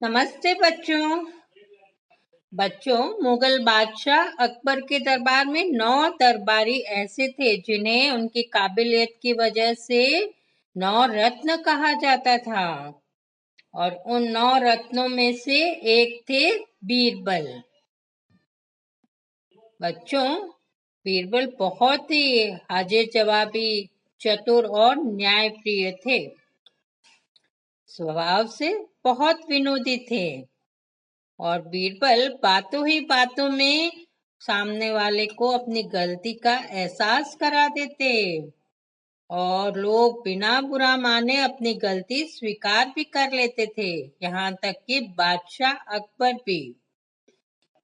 नमस्ते बच्चों। मुगल बादशाह अकबर के दरबार में 9 दरबारी ऐसे थे जिन्हें उनकी काबिलियत की वजह से 9 रत्न कहा जाता था। और उन 9 रत्नों में से एक थे बीरबल। बच्चों, बीरबल बहुत ही हाजिर जवाबी, चतुर और न्यायप्रिय थे। स्वभाव से बहुत विनोदी थे और बीरबल बातों ही बातों में सामने वाले को अपनी गलती का एहसास करा देते और लोग बिना बुरा माने अपनी गलती स्वीकार भी कर लेते थे, यहाँ तक कि बादशाह अकबर भी।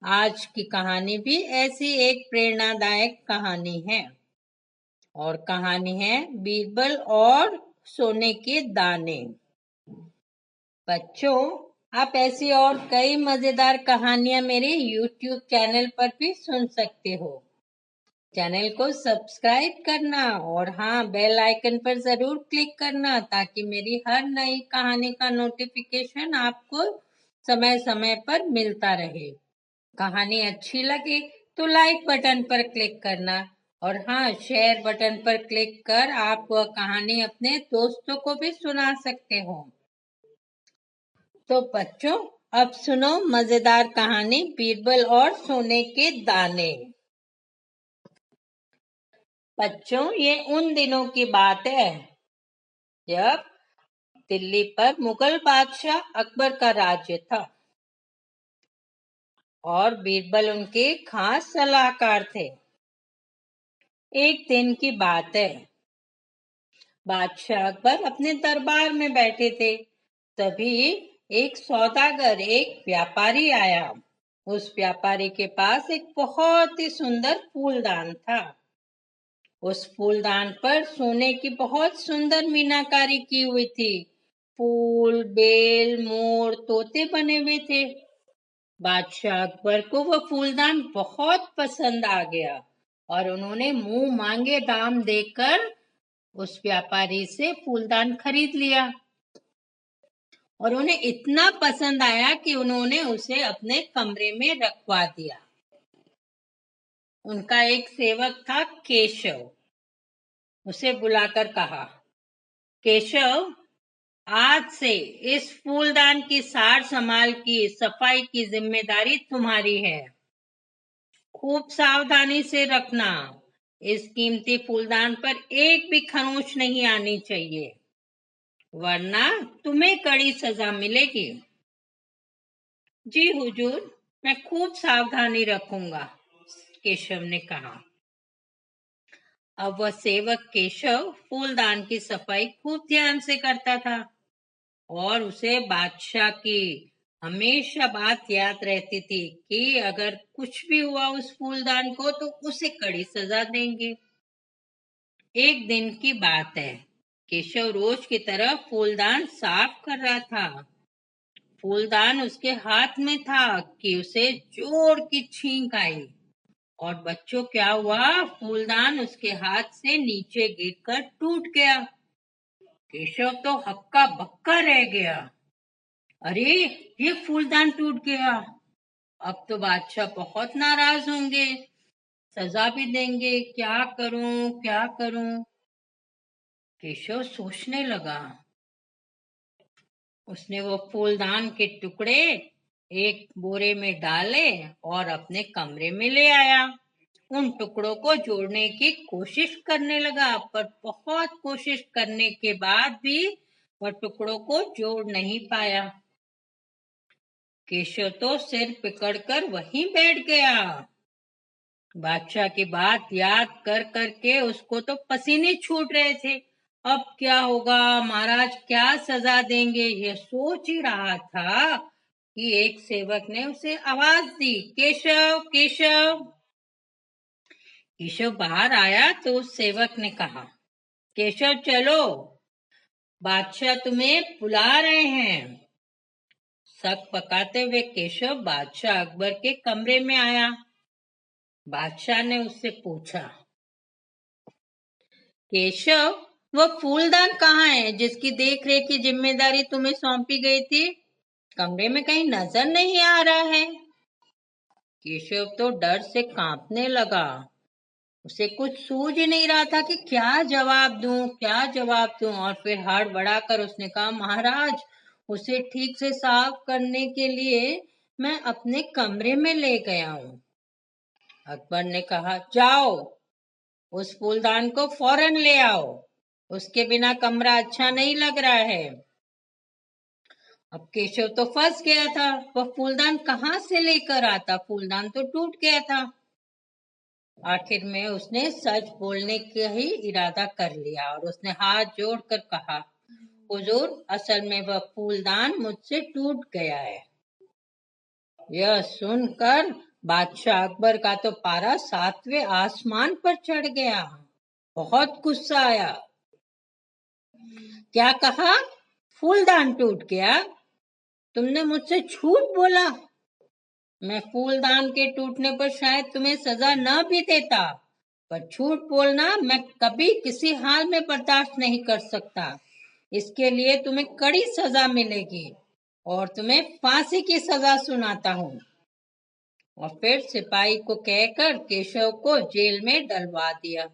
आज की कहानी भी ऐसी एक प्रेरणादायक कहानी है और कहानी है बीरबल और सोने के दाने। बच्चों, आप ऐसी और कई मजेदार कहानियां मेरे YouTube चैनल पर भी सुन सकते हो। चैनल को सब्सक्राइब करना और हाँ, बेल आइकन पर जरूर क्लिक करना ताकि मेरी हर नई कहानी का नोटिफिकेशन आपको समय समय पर मिलता रहे। कहानी अच्छी लगे तो लाइक बटन पर क्लिक करना और हाँ, शेयर बटन पर क्लिक कर आप वह कहानी अपने दोस्तों को भी सुना सकते हो। तो बच्चों, अब सुनो मजेदार कहानी बीरबल और सोने के दाने। बच्चों, ये उन दिनों की बात है जब दिल्ली पर मुगल बादशाह अकबर का राज्य था और बीरबल उनके खास सलाहकार थे। एक दिन की बात है, बादशाह अकबर अपने दरबार में बैठे थे। तभी एक सौदागर, एक व्यापारी आया। उस व्यापारी के पास एक बहुत ही सुंदर फूलदान था। उस फूलदान पर सोने की बहुत सुंदर मीनाकारी की हुई थी। फूल, बेल, मोर, तोते बने हुए थे। बादशाह अकबर को वह फूलदान बहुत पसंद आ गया और उन्होंने मुंह मांगे दाम देकर उस व्यापारी से फूलदान खरीद लिया। और उन्हें इतना पसंद आया कि उन्होंने उसे अपने कमरे में रखवा दिया। उनका एक सेवक था केशव। उसे बुलाकर कहा, केशव, आज से इस फूलदान की सार संभाल की सफाई की जिम्मेदारी तुम्हारी है। खूब सावधानी से रखना। इस कीमती फूलदान पर एक भी खरोंच नहीं आनी चाहिए, वरना तुम्हें कड़ी सजा मिलेगी। जी हुजूर, मैं खूब सावधानी रखूंगा, केशव ने कहा। अब वह सेवक केशव फूलदान की सफाई खूब ध्यान से करता था और उसे बादशाह की हमेशा बात याद रहती थी कि अगर कुछ भी हुआ उस फूलदान को तो उसे कड़ी सजा देंगे। एक दिन की बात है, केशव रोज की तरह फूलदान साफ कर रहा था। फूलदान उसके हाथ में था कि उसे जोर की छींक आई और बच्चों, क्या हुआ? फूलदान उसके हाथ से नीचे गिरकर टूट गया। केशव तो हक्का बक्का रह गया। अरे, ये फूलदान टूट गया। अब तो बादशाह बहुत नाराज होंगे, सजा भी देंगे। क्या करूं, क्या करूं? केशव सोचने लगा। उसने वो फूलदान के टुकड़े एक बोरे में डाले और अपने कमरे में ले आया। उन टुकड़ों को जोड़ने की कोशिश करने लगा, पर बहुत कोशिश करने के बाद भी वह टुकड़ों को जोड़ नहीं पाया। केशव तो सिर पकड़कर वहीं बैठ गया। बादशाह की बात याद कर करके उसको तो पसीने छूट रहे थे। अब क्या होगा, महाराज क्या सजा देंगे, ये सोच ही रहा था कि एक सेवक ने उसे आवाज दी, केशव, केशव। केशव बाहर आया तो उस सेवक ने कहा, केशव चलो, बादशाह तुम्हें बुला रहे हैं। शक पकाते हुए केशव बादशाह अकबर के कमरे में आया। बादशाह ने उससे पूछा, केशव, वह फूलदान कहाँ है जिसकी देख रेख की जिम्मेदारी तुम्हें सौंपी गई थी? कमरे में कहीं नजर नहीं आ रहा है। केशव तो डर से कांपने लगा। उसे कुछ सूझ ही नहीं रहा था कि क्या जवाब दूं, क्या जवाब दूं। और फिर हड़बड़ाकर उसने कहा, महाराज, उसे ठीक से साफ करने के लिए मैं अपने कमरे में ले गया हूँ। अकबर ने कहा, जाओ, उस फूलदान को फौरन ले आओ। उसके बिना कमरा अच्छा नहीं लग रहा है। अब केशव तो फंस गया था। वह फूलदान कहाँ से लेकर आता? फूलदान तो टूट गया था। आखिर में उसने सच बोलने का ही इरादा कर लिया और उसने हाथ जोड़कर कहा, हुजूर, असल में वह फूलदान मुझसे टूट गया है। यह सुनकर बादशाह अकबर का तो पारा 7वें आसमान पर चढ़ गया। बहुत गुस्सा आया। क्या कहा? फूलदान टूट गया? तुमने मुझसे झूठ बोला। मैं फूलदान के टूटने पर शायद तुम्हें सजा न भी देता, पर झूठ बोलना मैं कभी किसी हाल में बर्दाश्त नहीं कर सकता। इसके लिए तुम्हें कड़ी सजा मिलेगी और तुम्हें फांसी की सजा सुनाता हूँ। और फिर सिपाही को कहकर केशव को जेल में डलवा दिया।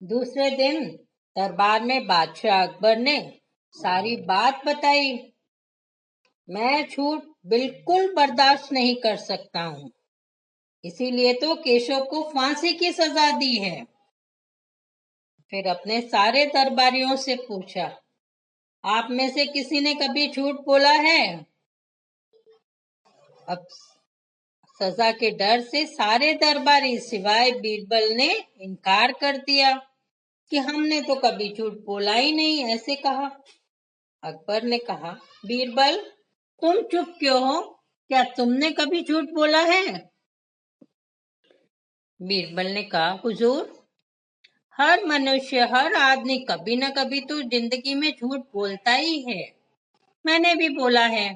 दूसरे दिन दरबार में बादशाह अकबर ने सारी बात बताई। मैं झूठ बिल्कुल बर्दाश्त नहीं कर सकता हूँ, इसीलिए तो केशव को फांसी की सजा दी है। फिर अपने सारे दरबारियों से पूछा, आप में से किसी ने कभी झूठ बोला है? अब सजा के डर से सारे दरबारी सिवाय बीरबल ने इनकार कर दिया कि हमने तो कभी झूठ बोला ही नहीं, ऐसे कहा। अकबर ने कहा, बीरबल, तुम चुप क्यों हो? क्या तुमने कभी झूठ बोला है? बीरबल ने कहा, हुजूर, हर मनुष्य, हर आदमी कभी न कभी तो जिंदगी में झूठ बोलता ही है। मैंने भी बोला है।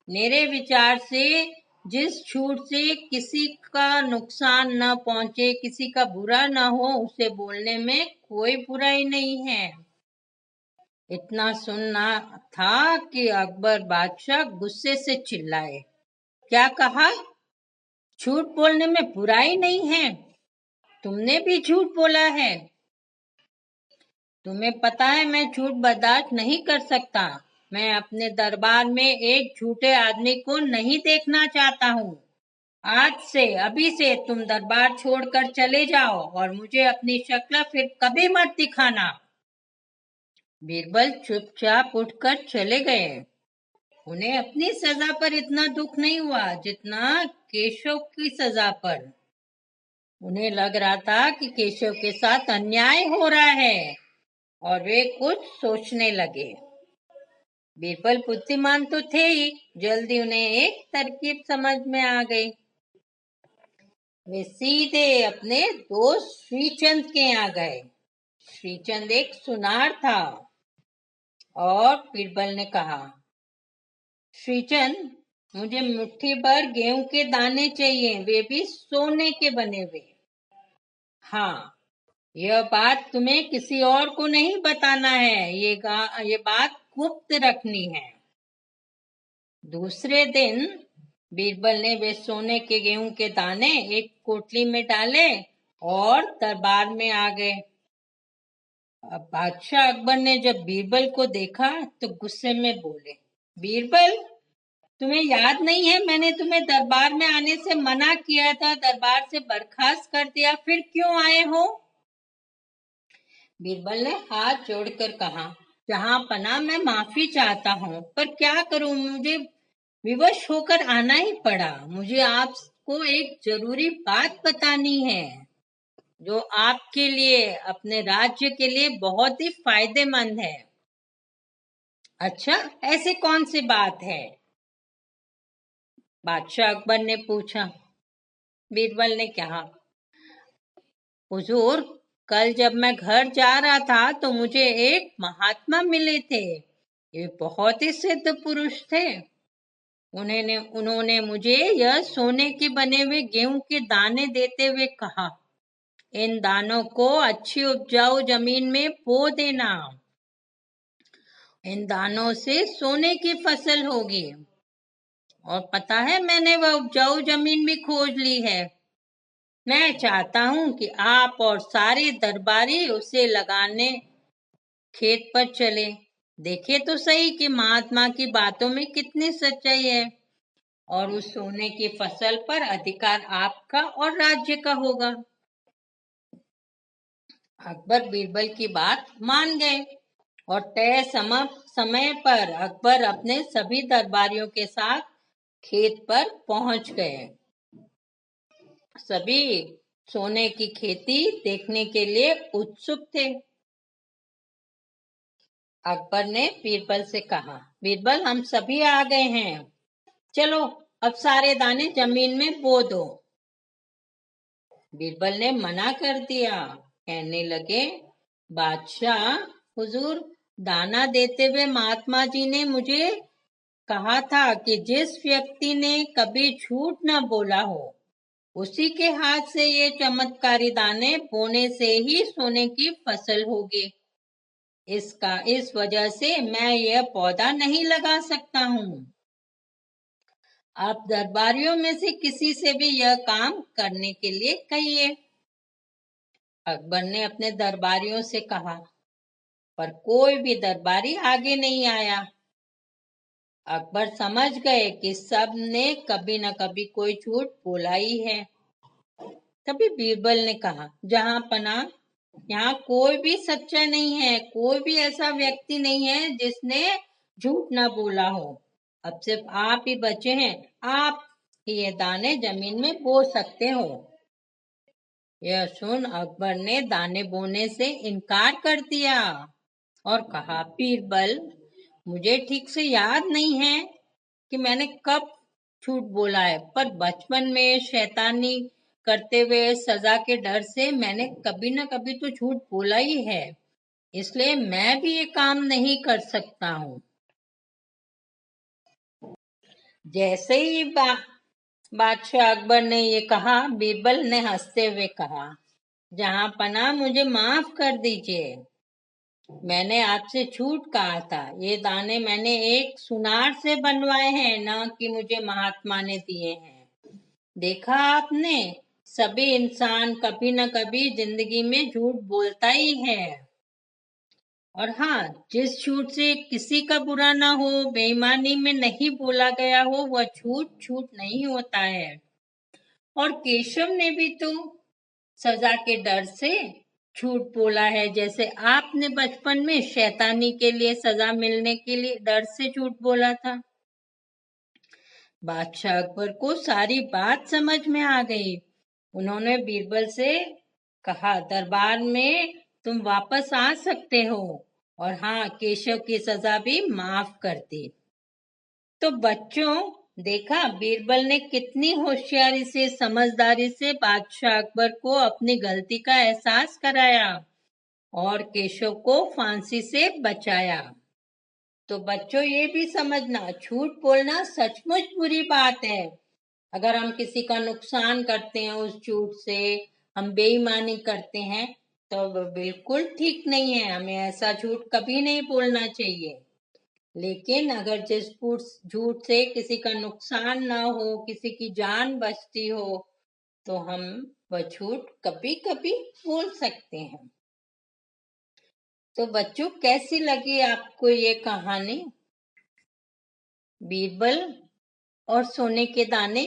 मेरे विचार से जिस झूठ से किसी का नुकसान न पहुंचे, किसी का बुरा न हो, उसे बोलने में कोई बुराई नहीं है। इतना सुनना था कि अकबर बादशाह गुस्से से चिल्लाए, क्या कहा? झूठ बोलने में बुराई नहीं है? तुमने भी झूठ बोला है। तुम्हें पता है मैं झूठ बर्दाश्त नहीं कर सकता। मैं अपने दरबार में एक झूठे आदमी को नहीं देखना चाहता हूँ। आज से, अभी से तुम दरबार छोड़कर चले जाओ और मुझे अपनी शक्ल फिर कभी मत दिखाना। बीरबल चुपचाप उठकर चले गए। उन्हें अपनी सजा पर इतना दुख नहीं हुआ जितना केशव की सजा पर। उन्हें लग रहा था कि केशव के साथ अन्याय हो रहा है और वे कुछ सोचने लगे। बीरबल बुद्धिमान तो थे ही, जल्दी उन्हें एक तरकीब समझ में आ गई। वे सीधे अपने दोस्त श्रीचंद के यहाँ गए। श्रीचंद एक सुनार था और बीरबल ने कहा, श्रीचंद, मुझे मुट्ठी भर गेहूं के दाने चाहिए, वे भी सोने के बने हुए। हाँ, यह बात तुम्हें किसी और को नहीं बताना है। ये बात गुप्त रखनी है। दूसरे दिन बीरबल ने वे सोने के गेहूं के दाने एक कोटली में डाले और दरबार में आ गए। अब बादशाह अकबर ने जब बीरबल को देखा तो गुस्से में बोले, बीरबल, तुम्हें याद नहीं है मैंने तुम्हें दरबार में आने से मना किया था, दरबार से बर्खास्त कर दिया, फिर क्यों आए हो? बीरबल ने हाथ जोड़कर कहा, जहां पना, मैं माफी चाहता हूँ, पर क्या करूं, मुझे विवश होकर आना ही पड़ा। मुझे आपको एक जरूरी बात बतानी है जो आपके लिए, अपने राज्य के लिए बहुत ही फायदेमंद है। अच्छा, ऐसी कौन सी बात है? बादशाह अकबर ने पूछा। बीरबल ने कहा, हुजूर, कल जब मैं घर जा रहा था तो मुझे एक महात्मा मिले थे। ये बहुत ही सिद्ध पुरुष थे। उन्होंने मुझे यह सोने के बने हुए गेहूं के दाने देते हुए कहा, इन दानों को अच्छी उपजाऊ जमीन में बो देना इन दानों से सोने की फसल होगी। और पता है, मैंने वह उपजाऊ जमीन भी खोज ली है। मैं चाहता हूँ कि आप और सारे दरबारी उसे लगाने खेत पर चले। देखे तो सही कि महात्मा की बातों में कितनी सच्चाई है। और उस सोने की फसल पर अधिकार आपका और राज्य का होगा। अकबर बीरबल की बात मान गए और तय समय पर अकबर अपने सभी दरबारियों के साथ खेत पर पहुंच गए। सभी सोने की खेती देखने के लिए उत्सुक थे। अकबर ने बीरबल से कहा, बीरबल, हम सभी आ गए हैं, चलो अब सारे दाने जमीन में बो दो। बीरबल ने मना कर दिया, कहने लगे, बादशाह हुजूर, दाना देते हुए महात्मा जी ने मुझे कहा था कि जिस व्यक्ति ने कभी झूठ न बोला हो उसी के हाथ से ये चमत्कारी दाने बोने से ही सोने की फसल होगी। इस वजह से मैं यह पौधा नहीं लगा सकता हूँ। आप दरबारियों में से किसी से भी यह काम करने के लिए कहिए। अकबर ने अपने दरबारियों से कहा, पर कोई भी दरबारी आगे नहीं आया। अकबर समझ गए कि सब ने कभी न कभी कोई झूठ बोला ही है। तभी बीरबल ने कहा, जहां पना, यहाँ कोई भी सच्चा नहीं है, कोई भी ऐसा व्यक्ति नहीं है जिसने झूठ ना बोला हो। अब सिर्फ आप ही बचे हैं, आप ये दाने जमीन में बो सकते हो। यह सुन अकबर ने दाने बोने से इनकार कर दिया और कहा, बीरबल, मुझे ठीक से याद नहीं है कि मैंने कब झूठ बोला है, पर बचपन में शैतानी करते हुए सजा के डर से मैंने कभी न कभी तो झूठ बोला ही है, इसलिए मैं भी ये काम नहीं कर सकता हूँ। जैसे ही बादशाह अकबर ने ये कहा, बीरबल ने हंसते हुए कहा, जहां पना, मुझे माफ कर दीजिए, मैंने आपसे झूठ कहा था। ये दाने मैंने एक सुनार से बनवाए हैं, न कि मुझे महात्मा ने दिए हैं। देखा आपने, सभी इंसान कभी न कभी जिंदगी में झूठ बोलता ही है। और हाँ, जिस झूठ से किसी का बुरा ना हो, बेईमानी में नहीं बोला गया हो, वह झूठ झूठ नहीं होता है। और केशव ने भी तो सजा के डर से झूठ बोला है, जैसे आपने बचपन में शैतानी के लिए सजा मिलने के लिए डर से झूठ बोला था। बादशाह अकबर को सारी बात समझ में आ गई। उन्होंने बीरबल से कहा, दरबार में तुम वापस आ सकते हो, और हाँ, केशव की सजा भी माफ कर दी। तो बच्चों, देखा बीरबल ने कितनी होशियारी से, समझदारी से बादशाह अकबर को अपनी गलती का एहसास कराया और केशव को फांसी से बचाया। तो बच्चों, ये भी समझना, झूठ बोलना सचमुच बुरी बात है। अगर हम किसी का नुकसान करते हैं उस झूठ से, हम बेईमानी करते हैं, तो बिल्कुल ठीक नहीं है। हमें ऐसा झूठ कभी नहीं बोलना चाहिए। लेकिन अगर जिस झूठ से किसी का नुकसान ना हो, किसी की जान बचती हो, तो हम वह झूठ कभी कभी बोल सकते हैं। तो बच्चों, कैसी लगी आपको ये कहानी, बीरबल और सोने के दाने?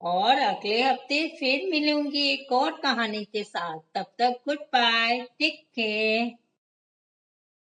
और अगले हफ्ते फिर मिलूंगी एक और कहानी के साथ। तब तक गुड बाय, टेक केयर।